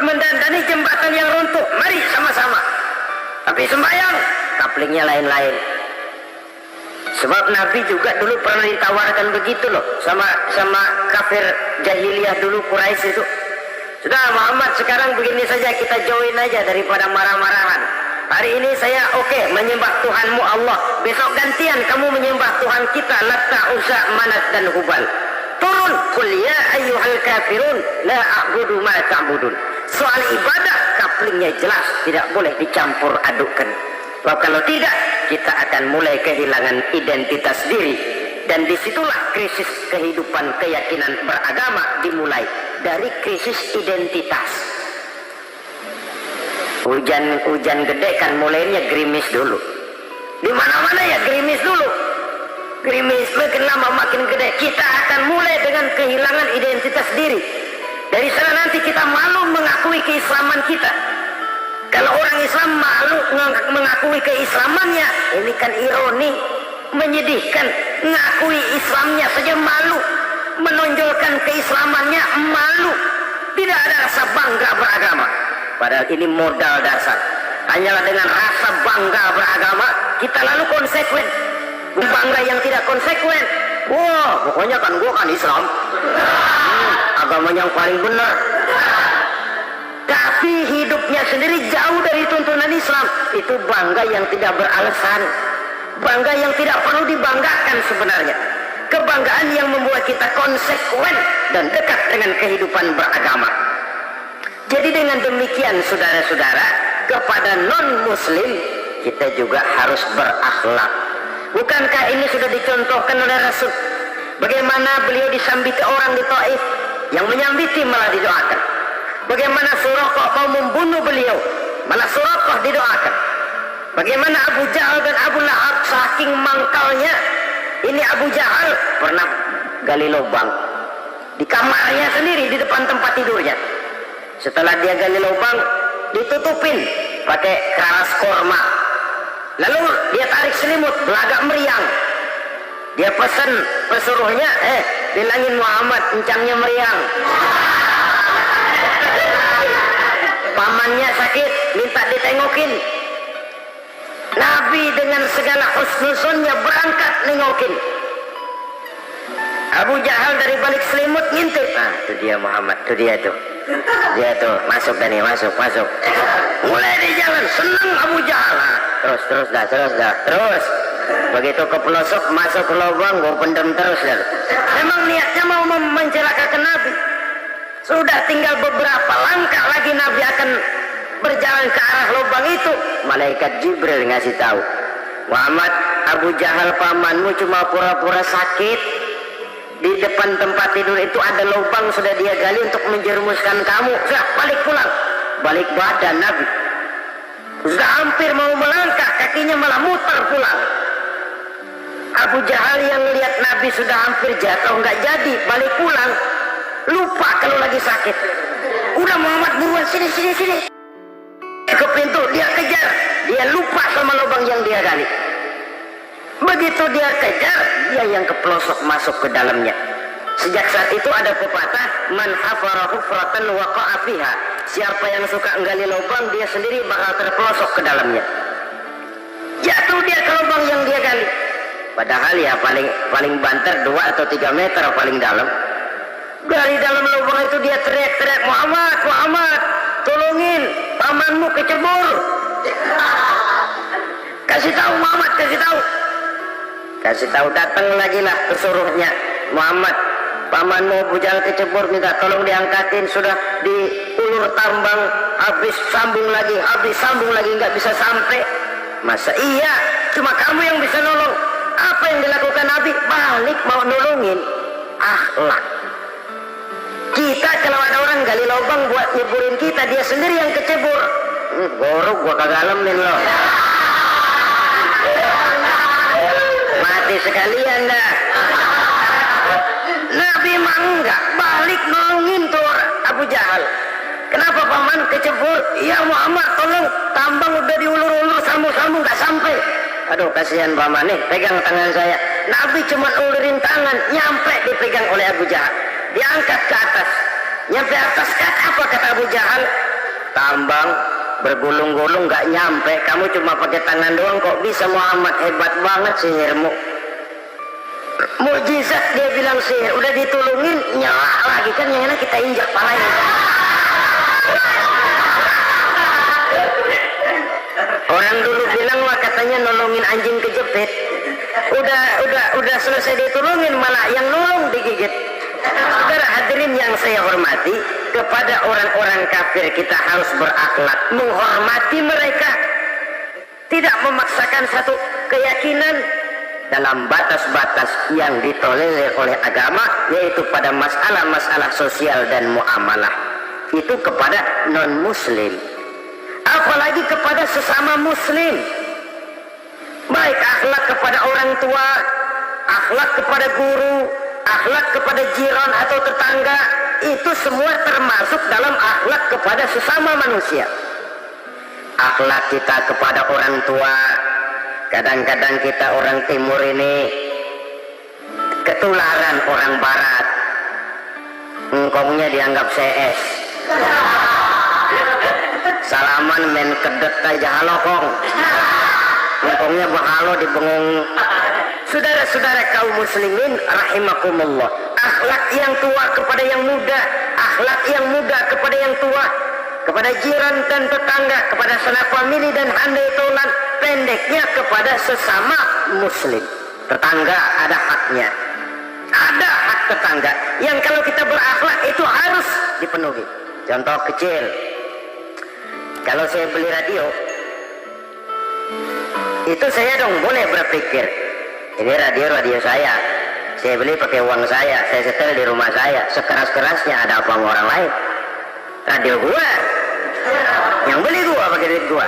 Mendandani jembatan yang runtuh, mari sama-sama. Tapi sembahyang, kaplingnya lain-lain. Sebab Nabi juga dulu pernah ditawarkan begitu loh sama kafir jahiliyah dulu, Quraisy itu. Sudah Muhammad, sekarang begini saja, kita join aja daripada marah-marahan. Hari ini saya oke menyembah Tuhanmu Allah. Besok gantian kamu menyembah Tuhan kita, Latta, Uzza, Manat dan Hubal. Turun, qul ya ayyuhal kafirun la a'budu ma ta'budun. Soal ibadah kaplingnya jelas, tidak boleh dicampur adukkan. Sebab kalau tidak, kita akan mulai kehilangan identitas diri. Dan disitulah krisis kehidupan keyakinan beragama dimulai, dari krisis identitas. Hujan gede kan mulainya gerimis dulu. Di mana-mana ya gerimis dulu. Gerimis makin lama makin gede. Kita akan mulai dengan kehilangan identitas diri. Dari sana nanti kita malu mengakui keislaman kita. Kalau orang Islam malu mengakui keislamannya, ini kan ironi, menyedihkan. Mengakui Islamnya saja malu, menonjolkan keislamannya malu. Tidak ada rasa bangga beragama. Padahal ini modal dasar. Hanyalah dengan rasa bangga beragama kita lalu konsekuen. Bangga yang tidak konsekuen, wah pokoknya kan gua kan Islam, agama yang paling benar. Tapi hidupnya sendiri jauh dari tuntunan Islam. Itu bangga yang tidak beralasan, bangga yang tidak perlu dibanggakan sebenarnya. Kebanggaan yang membuat kita konsekuen dan dekat dengan kehidupan beragama. Jadi dengan demikian saudara-saudara, kepada non-muslim kita juga harus berakhlak. Bukankah ini sudah dicontohkan oleh Rasul? Bagaimana beliau disambiti orang di Taif, yang menyambiti malah didoakan. Bagaimana Suraqah mau membunuh beliau, malah Suraqah didoakan. Bagaimana Abu Jahal dan Abu Lahab saking mangkalnya. Ini Abu Jahal pernah gali lubang di kamarnya sendiri, di depan tempat tidurnya. Setelah dia gali lubang, ditutupin pakai keras korma. Lalu dia tarik selimut, belagak meriang. Dia pesan pesuruhnya, bilangin Muhammad encangnya meriang. Pamannya sakit, minta ditengokin. Nabi dengan segala husnuzonnya berangkat nengokin. Abu Jahal dari balik selimut ngintip. Nah, itu dia Muhammad, itu dia tuh. Dia tuh, masuk Dani, masuk. Mulai di jalan, senang Abu Jahal. Nah, terus. Begitu ke pelosok, masuk ke lubang, gue pendam terus. Memang niatnya mau mencelakakan Nabi. Sudah tinggal beberapa langkah lagi Nabi akan berjalan ke arah lubang itu. Malaikat Jibril ngasih tahu, Muhammad, Abu Jahal pamanmu cuma pura-pura sakit. Di depan tempat tidur itu ada lubang sudah dia gali untuk menjerumuskan kamu. Sudah balik pulang. Balik badan Nabi. Sudah hampir mau melangkah, kakinya malah muter pulang. Abu Jahal yang lihat Nabi sudah hampir jatuh, nggak jadi, balik pulang. Lupa kalau lagi sakit. Udah Muhammad buruan, sini. Ke pintu, dia kejar. Dia lupa sama lubang yang dia gali. Begitu dia kejar, dia yang ke pelosok masuk ke dalamnya. Sejak saat itu ada pepatah, man hafara hufratan waqa'a fiha. Siapa yang suka menggali lubang, dia sendiri bakal terpelosok ke dalamnya. Jatuh dia ke lubang yang dia gali. Padahal ya paling banter 2 atau 3 meter paling dalam. Dari dalam lubang itu dia teriak-teriak, Muhammad, tolongin, pamanmu kecebur. Kasih tahu Muhammad, kasih tahu, datang lagi lah pesuruhnya. Muhammad, pamanmu Abu Jahal kecebur, minta tolong diangkatin. Sudah diulur tambang, habis sambung lagi, nggak bisa sampai. Masa iya cuma kamu yang bisa nolong? Apa yang dilakukan Nabi? Balik mau nolongin. Akhlak. Kita kalau ada orang gali lubang buat nyeburin kita, dia sendiri yang kecebur. Gorok gua kagak alemin loh. Mati sekalian dah. Nabi mah enggak, balik nolongin tuh Abu Jahal. Kenapa paman kecebur? Ya Muhammad, tolong, tambang udah diulur-ulur, sambung-sambung gak sampai. Aduh kasihan paman nih, pegang tangan saya. Nabi cuma ulurin tangan, nyampe dipegang oleh Abu Jahal. Diangkat ke atas, nyampe atas, apa kata Abu Jahal? Tambang bergulung-gulung gak nyampe, kamu cuma pakai tangan doang kok bisa. Muhammad, hebat banget sihirmu. Mukjizat, dia bilang sihir. Udah ditulungin, nyala lagi kan, yang enak kita injak palanya. Orang dulu bilang wah katanya nolongin anjing kejepit. Udah selesai ditulungin malah yang nolong digigit. Saudara hadirin yang saya hormati, kepada orang-orang kafir kita harus berakhlak, menghormati mereka. tidak memaksakan satu keyakinan dalam batas-batas yang ditolerir oleh agama, yaitu pada masalah-masalah sosial dan muamalah. Itu kepada non-muslim, apalagi kepada sesama muslim. Baik akhlak kepada orang tua, akhlak kepada guru, akhlak kepada jiran atau tetangga, itu semua termasuk dalam akhlak kepada sesama manusia. Akhlak kita kepada orang tua, kadang-kadang kita orang timur ini ketularan orang barat. Engkongnya dianggap CS, salaman men kedet aja halokong, engkongnya bahalo di bengong. Saudara-saudara kaum muslimin rahimakumullah, akhlak yang tua kepada yang muda, akhlak yang muda kepada yang tua, kepada jiran dan tetangga, kepada sanak famili dan handai tolan, pendeknya kepada sesama muslim. Tetangga ada haknya, ada hak tetangga yang kalau kita berakhlak itu harus dipenuhi. Contoh kecil, kalau saya beli radio, itu saya dong boleh berpikir, ini radio saya beli pakai uang saya setel di rumah saya, sekeras-kerasnya ada apa sama orang lain? Radio gua, yang beli gua pakai duit gua,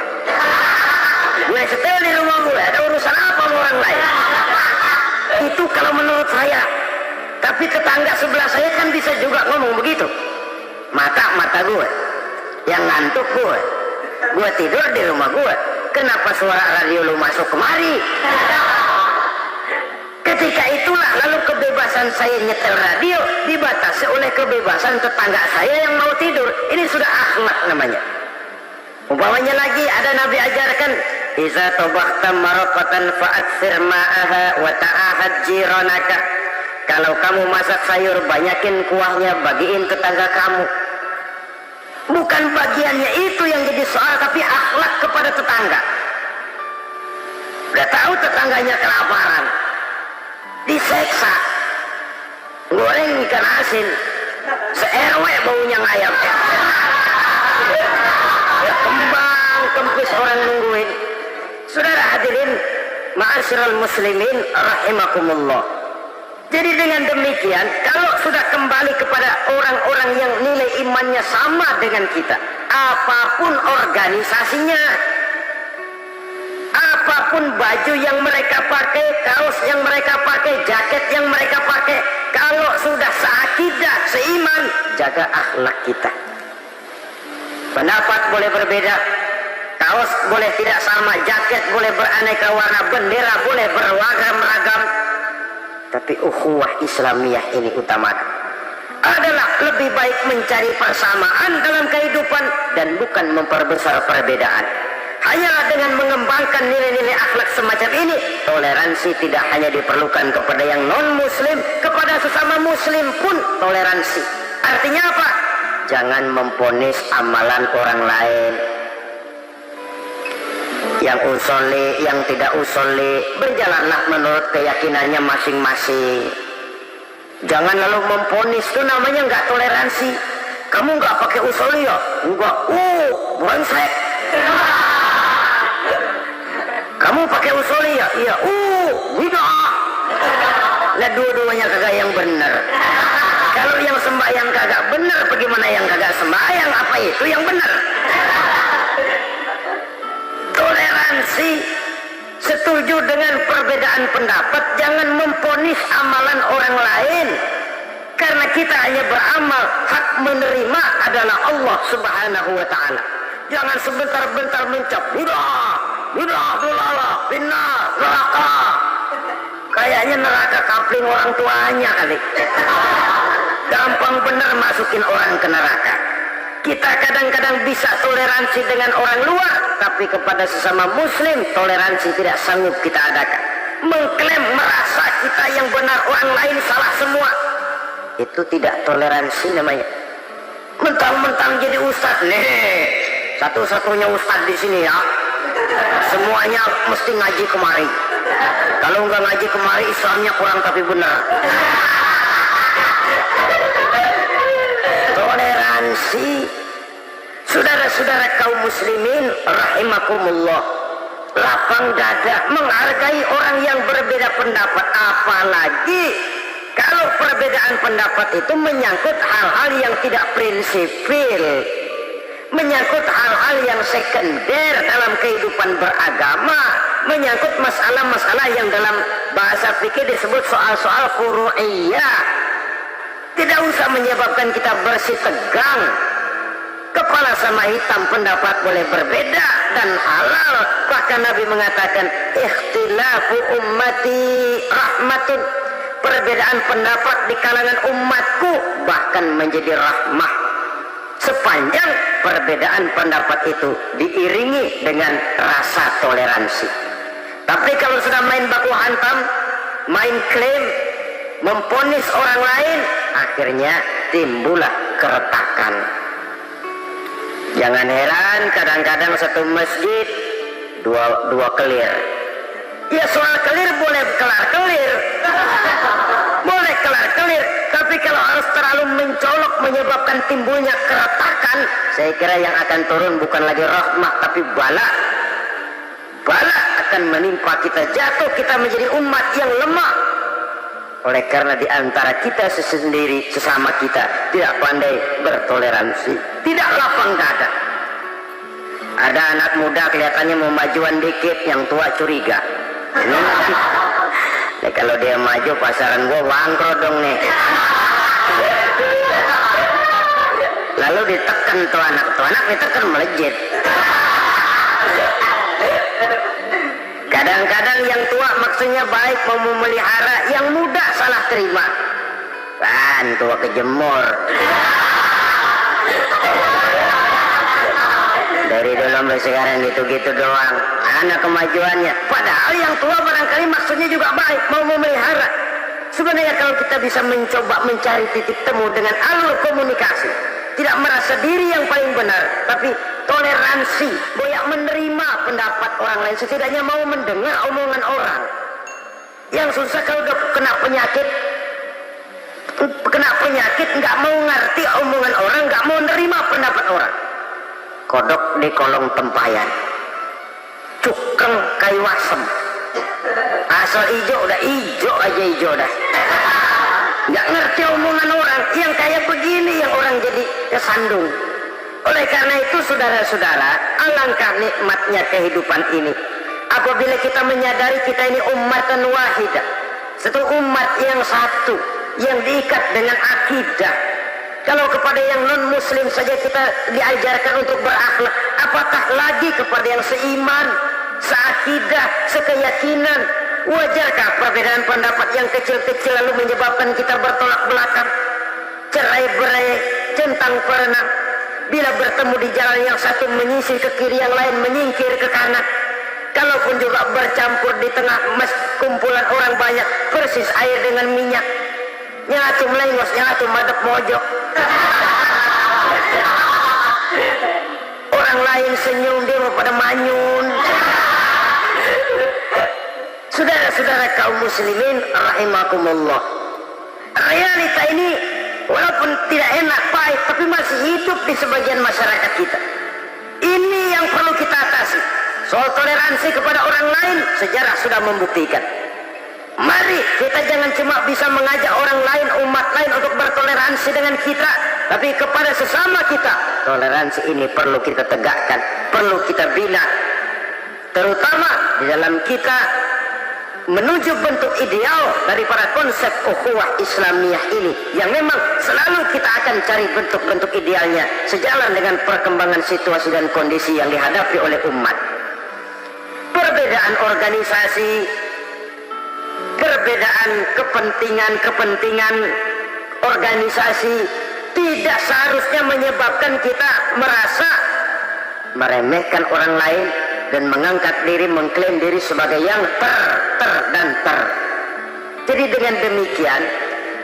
gue setel di rumah gua, ada urusan apa sama orang lain? Itu kalau menurut saya. Tapi tetangga sebelah saya kan bisa juga ngomong begitu. Mata gue yang ngantuk, gue tidur di rumah gue, kenapa suara radio lu masuk kemari? Ketika itulah lalu kebebasan saya nyetel radio dibatasi oleh kebebasan tetangga saya yang mau tidur. Ini sudah akhlak namanya. Umpamanya lagi ada Nabi ajarkan, iza tobakhta maraqatan fa'aksir ma'aha wa ta'ahad jiranaka. Kalau kamu masak sayur, banyakin kuahnya, bagiin tetangga kamu. Bukan bagiannya itu yang jadi soal, tapi akhlak kepada tetangga. Udah tahu tetangganya kelaparan, diseksa, goreng ikan asin, se-RW baunya ngayap, kembang kempis orang nungguin. Saudara hadirin ma'asyiral muslimin rahimakumullah. Jadi dengan demikian, kalau sudah kembali kepada orang-orang yang nilai imannya sama dengan kita, apapun organisasinya, apapun baju yang mereka pakai, kaos yang mereka pakai, jaket yang mereka pakai, kalau sudah seakidah, seiman, jaga akhlak kita. Pendapat boleh berbeda, kaos boleh tidak sama, jaket boleh beraneka warna, bendera boleh beragam-ragam, tapi ukhuwah Islamiyah ini utamakan. Adalah lebih baik mencari persamaan dalam kehidupan dan bukan memperbesar perbedaan. Hanyalah dengan mengembangkan nilai-nilai akhlak semacam ini, toleransi tidak hanya diperlukan kepada yang non-muslim, kepada sesama muslim pun toleransi. Artinya apa? Jangan memponis amalan orang lain. Yang usolli, yang tidak usolli, berjalanlah menurut keyakinannya masing-masing. Jangan lalu memponis, itu namanya nggak toleransi. Kamu nggak pakai usolli ya? Enggak. Brengsek. Kamu pakai usolli ya? Iya. Bid'ah. Lah dua-duanya kagak yang benar. Kalau yang sembahyang kagak benar, bagaimana yang kagak sembahyang? Apa itu yang benar? Toleransi, setuju dengan perbedaan pendapat, jangan memponis amalan orang lain. Karena kita hanya beramal, hak menerima adalah Allah Subhanahu wa ta'ala. Jangan sebentar-bentar mencap, bid'ah, dolalah, finnar, neraka. Kayaknya neraka kapling orang tuanya kali. Gampang benar masukin orang ke neraka. Kita kadang-kadang bisa toleransi dengan orang luar, tapi kepada sesama muslim toleransi tidak sanggup kita adakan. Mengklaim merasa kita yang benar, orang lain salah semua, itu tidak toleransi namanya. Mentang-mentang jadi ustadz, satu-satunya ustadz di sini ya, semuanya mesti ngaji kemari. Kalau nggak ngaji kemari, Islamnya kurang tapi benar. Toleransi. Saudara-saudara kaum muslimin rahimakumullah, lapang dada menghargai orang yang berbeda pendapat, apalagi kalau perbedaan pendapat itu menyangkut hal-hal yang tidak prinsipil, menyangkut hal-hal yang sekunder dalam kehidupan beragama, menyangkut masalah-masalah yang dalam bahasa fikih disebut soal-soal furu'iyah. Tidak usah menyebabkan kita bersih tegang. Kepala sama hitam pendapat boleh berbeda dan halal. Bahkan Nabi mengatakan ikhtilafu ummati rahmatun, perbedaan pendapat di kalangan umatku bahkan menjadi rahmah, sepanjang perbedaan pendapat itu diiringi dengan rasa toleransi. Tapi kalau sudah main baku hantam, main klaim, memponis orang lain, akhirnya timbullah keretakan. Jangan heran kadang-kadang satu masjid dua kelir. Ya soal kelir boleh kelar-kelir, boleh kelar-kelir, tapi kalau harus terlalu mencolok menyebabkan timbulnya keretakan, saya kira yang akan turun bukan lagi rahmah tapi bala. Bala akan menimpa kita, jatuh kita menjadi umat yang lemah. Oleh karena di antara kita sendiri, sesama kita tidak pandai bertoleransi, tidak lapang dada. Ada anak muda kelihatannya mau majuan dikit, yang tua curiga. Nah, kalau dia maju pasaran gua bangkrut dong nih. Lalu ditekan tuh anak ditekan melejit. Kadang-kadang yang tua maksudnya baik mau memelihara, yang muda salah terima. Kan tua kejemur. Dari dulu sampai sekarang gitu-gitu doang. Anak kemajuannya. Padahal yang tua barangkali maksudnya juga baik, mau memelihara. Sebenarnya kalau kita bisa mencoba mencari titik temu dengan alur komunikasi, tidak merasa diri yang paling benar, tapi toleransi, banyak menerima pendapat orang lain, setidaknya mau mendengar omongan orang. Yang susah kalau udah kena penyakit nggak mau ngerti omongan orang, nggak mau nerima pendapat orang. Kodok di kolong tempayan, cukeng kayu asem, asal hijau udah hijau aja hijau dah. Nggak ngerti omongan orang, yang kayak begini yang orang jadi kesandung. Oleh karena itu saudara-saudara, alangkah nikmatnya kehidupan ini apabila kita menyadari kita ini ummatan wahidah, satu umat yang satu, yang diikat dengan akidah. Kalau kepada yang non muslim saja kita diajarkan untuk berakhlak, apatah lagi kepada yang seiman, seakidah, sekeyakinan. Wajarkah perbedaan pendapat yang kecil-kecil lalu menyebabkan kita bertolak belakang, cerai-berai, centang perenang? Bila bertemu di jalan yang satu menyisir ke kiri, yang lain menyingkir ke kanan. Kalaupun juga bercampur di tengah kumpulan orang banyak, persis air dengan minyak. Nyatu melengos, nyatu madep mojok. Orang lain senyum, dia mau pada manyun. Saudara-saudara kaum muslimin rahimakumullah, realita ini walaupun tidak enak, pahit, tapi masih hidup di sebagian masyarakat kita. Ini yang perlu kita atasi. Soal toleransi kepada orang lain, sejarah sudah membuktikan. Mari kita jangan cuma bisa mengajak orang lain, umat lain untuk bertoleransi dengan kita, tapi kepada sesama kita. Toleransi ini perlu kita tegakkan, perlu kita bina, terutama di dalam kita menuju bentuk ideal daripada konsep ukhuwah Islamiyah ini, yang memang selalu kita akan cari bentuk-bentuk idealnya sejalan dengan perkembangan situasi dan kondisi yang dihadapi oleh umat. Perbedaan organisasi, perbedaan kepentingan organisasi tidak seharusnya menyebabkan kita merasa meremehkan orang lain dan mengangkat diri, mengklaim diri sebagai yang ter. Jadi dengan demikian,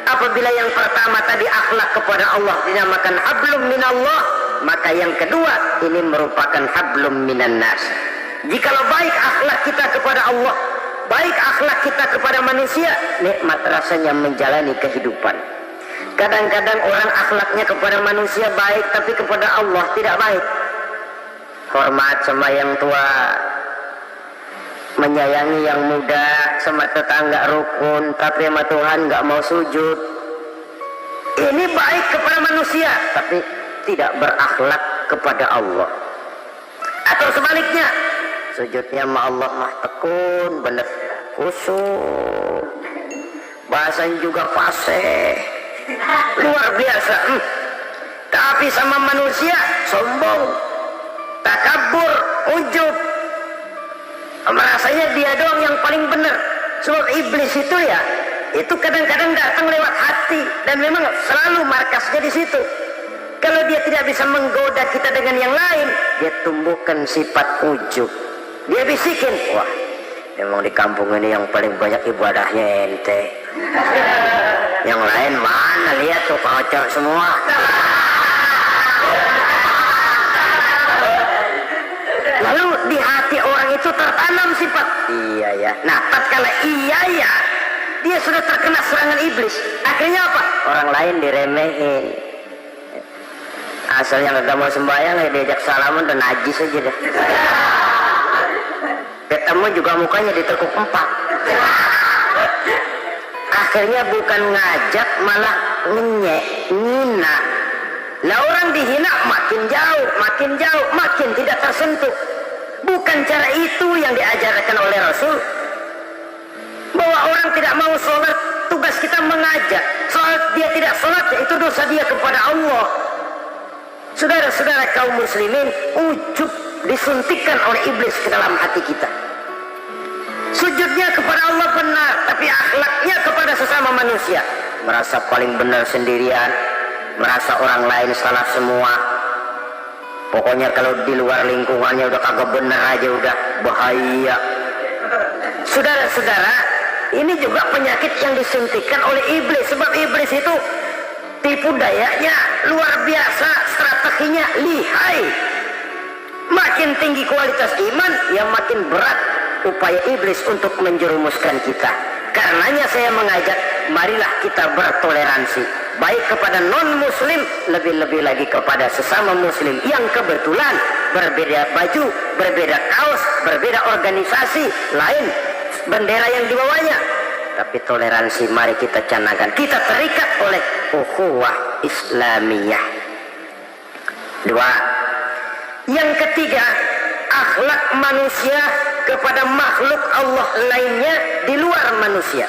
apabila yang pertama tadi akhlak kepada Allah dinamakan hablum minallah, maka yang kedua ini merupakan hablum minan nas. Jikalau baik akhlak kita kepada Allah, baik akhlak kita kepada manusia, nikmat rasanya menjalani kehidupan. Kadang-kadang orang akhlaknya kepada manusia baik, tapi kepada Allah tidak baik. Hormat sama yang tua, menyayangi yang muda, sama tetangga rukun, tapi sama Tuhan nggak mau sujud. Ini baik kepada manusia, tapi tidak berakhlak kepada Allah. Atau sebaliknya, sujudnya sama Allah mah tekun, bener khusyuk, bahasanya juga fasih, luar biasa. Tapi sama manusia sombong, takabur, ujub, merasanya dia doang yang paling benar. Sebab iblis itu ya, itu kadang-kadang datang lewat hati dan memang selalu markasnya di situ. Kalau dia tidak bisa menggoda kita dengan yang lain, dia tumbuhkan sifat ujub. Dia bisikin, wah, memang di kampung ini yang paling banyak ibadahnya ente. Yang lain mana, lihat tuh kocok semua. Lalu di hati orang itu tertanam sifat iya ya. Nah, tatkala iya ya, dia sudah terkena serangan iblis. Akhirnya apa? Orang lain diremehin. Asal yang gak mau sembahyang ya diajak salaman dan najis aja deh. Ketemu juga mukanya ditekuk 4. Akhirnya bukan ngajak malah ngenyek, ngina. Lah orang dihina makin jauh, makin tidak tersentuh. Bukan cara itu yang diajarkan oleh Rasul. Bahwa orang tidak mau sholat, tugas kita mengajak. Soal dia tidak sholat, itu dosa dia kepada Allah. Saudara-saudara kaum muslimin, ujub disuntikkan oleh iblis ke dalam hati kita. Sujudnya kepada Allah benar, tapi akhlaknya kepada sesama manusia. Merasa paling benar sendirian, merasa orang lain salah semua. Pokoknya kalau di luar lingkungannya udah kagak benar aja udah bahaya. Saudara-saudara, ini juga penyakit yang disuntikkan oleh iblis. Sebab iblis itu tipu dayanya luar biasa, strateginya lihai. Makin tinggi kualitas iman, ya makin berat upaya iblis untuk menjerumuskan kita. Karenanya saya mengajak, marilah kita bertoleransi, baik kepada non-muslim, lebih-lebih lagi kepada sesama muslim yang kebetulan berbeda baju, berbeda kaos, berbeda organisasi, lain bendera yang dibawanya. Tapi toleransi mari kita canangkan. Kita terikat oleh ukhuwah Islamiyah. 2. Yang ketiga, akhlak manusia kepada makhluk Allah lainnya di luar manusia.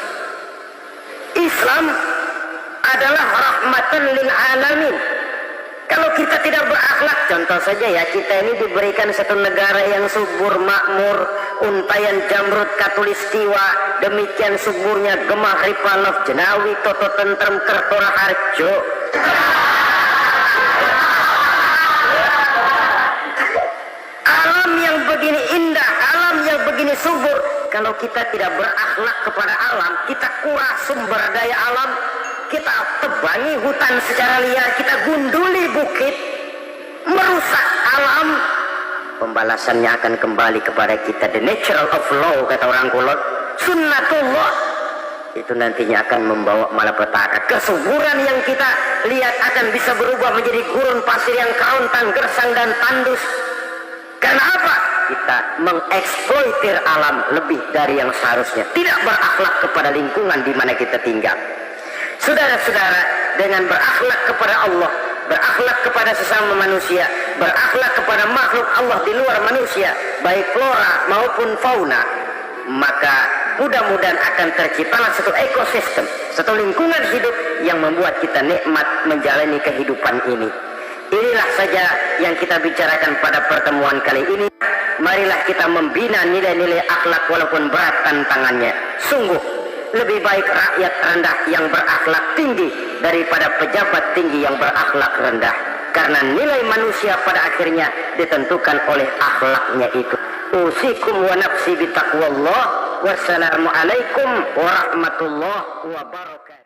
Islam adalah rahmatan lil alamin. Kalau kita tidak berakhlak, contoh saja ya, kita ini diberikan satu negara yang subur, makmur, untayan Jamrud Katulistiwa, demikian suburnya Gemah Ripanov, Jenawi, Toto Tentrem, Kertora Harjo. Alam yang begini indah, alam yang begini subur, kalau kita tidak berakhlak kepada alam, kita kuras sumber daya alam, kita tebangi hutan secara liar, kita gunduli bukit, merusak alam, pembalasannya akan kembali kepada kita. The natural of law, kata orang kulon, sunnatullah, itu nantinya akan membawa malapetaka. Kesuburan yang kita lihat akan bisa berubah menjadi gurun pasir yang kerontang, gersang dan tandus. Karena apa? Kita mengeksploitir alam lebih dari yang seharusnya, tidak berakhlak kepada lingkungan di mana kita tinggal. Saudara-saudara, dengan berakhlak kepada Allah, berakhlak kepada sesama manusia, berakhlak kepada makhluk Allah di luar manusia, baik flora maupun fauna, maka mudah-mudahan akan terciptalah satu ekosistem, satu lingkungan hidup yang membuat kita nikmat menjalani kehidupan ini. Inilah saja yang kita bicarakan pada pertemuan kali ini. Marilah kita membina nilai-nilai akhlak walaupun berat tantangannya. Sungguh lebih baik rakyat rendah yang berakhlak tinggi daripada pejabat tinggi yang berakhlak rendah. Karena nilai manusia pada akhirnya ditentukan oleh akhlaknya itu. Usikum wa nafsi bitaqwallah. Wassalamualaikum warahmatullahi wabarakatuh.